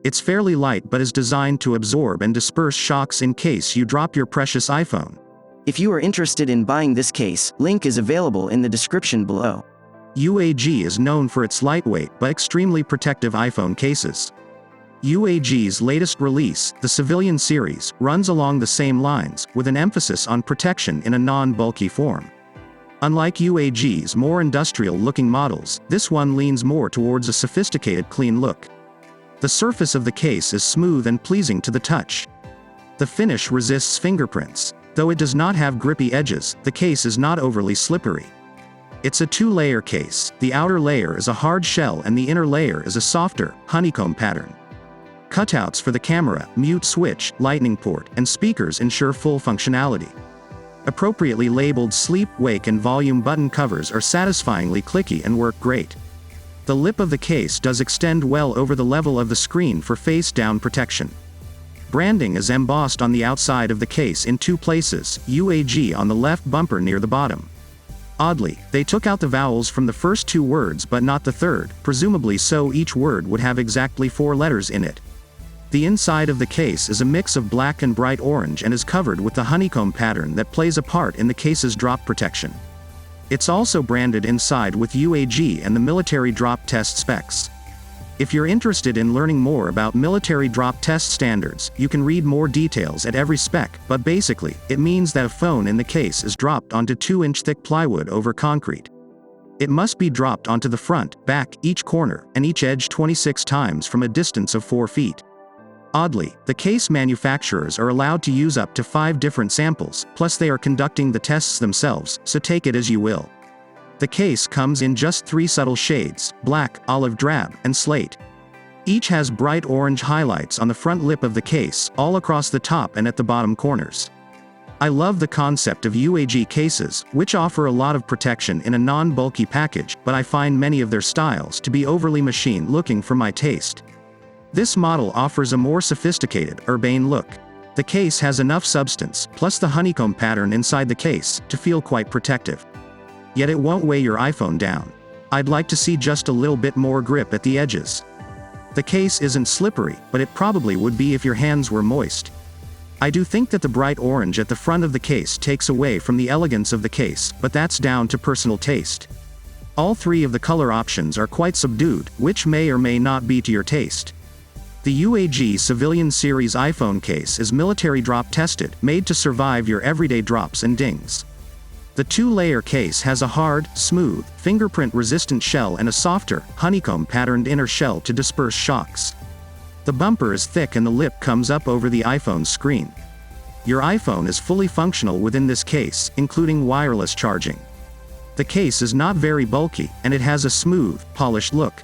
It's fairly light but is designed to absorb and disperse shocks in case you drop your precious iPhone. If you are interested in buying this case, link is available in the description below. UAG is known for its lightweight but extremely protective iPhone cases. UAG's latest release, the Civilian series, runs along the same lines, with an emphasis on protection in a non-bulky form. Unlike UAG's more industrial-looking models, this one leans more towards a sophisticated clean look. The surface of the case is smooth and pleasing to the touch. The finish resists fingerprints. Though it does not have grippy edges, the case is not overly slippery. It's a two-layer case. The outer layer is a hard shell and the inner layer is a softer, honeycomb pattern. Cutouts for the camera, mute switch, lightning port, and speakers ensure full functionality. Appropriately labeled sleep, wake and volume button covers are satisfyingly clicky and work great. The lip of the case does extend well over the level of the screen for face-down protection. Branding is embossed on the outside of the case in two places, UAG on the left bumper near the bottom. Oddly, they took out the vowels from the first two words but not the third, presumably so each word would have exactly 4 letters in it. The inside of the case is a mix of black and bright orange and is covered with the honeycomb pattern that plays a part in the case's drop protection. It's also branded inside with UAG and the military drop test specs. If you're interested in learning more about military drop test standards, you can read more details at every spec, but basically, it means that a phone in the case is dropped onto 2-inch thick plywood over concrete. It must be dropped onto the front, back, each corner, and each edge 26 times from a distance of 4 feet. Oddly, the case manufacturers are allowed to use up to 5 different samples, plus they are conducting the tests themselves, so take it as you will. The case comes in just 3 subtle shades, black, olive drab, and slate. Each has bright orange highlights on the front lip of the case, all across the top and at the bottom corners. I love the concept of UAG cases, which offer a lot of protection in a non-bulky package, but I find many of their styles to be overly machine-looking for my taste. This model offers a more sophisticated, urbane look. The case has enough substance, plus the honeycomb pattern inside the case, to feel quite protective. Yet it won't weigh your iPhone down. I'd like to see just a little bit more grip at the edges. The case isn't slippery, but it probably would be if your hands were moist. I do think that the bright orange at the front of the case takes away from the elegance of the case, but that's down to personal taste. All 3 of the color options are quite subdued, which may or may not be to your taste. The UAG Civilian Series iPhone case is military drop tested, made to survive your everyday drops and dings. The 2-layer case has a hard, smooth, fingerprint-resistant shell and a softer, honeycomb-patterned inner shell to disperse shocks. The bumper is thick and the lip comes up over the iPhone's screen. Your iPhone is fully functional within this case, including wireless charging. The case is not very bulky, and it has a smooth, polished look.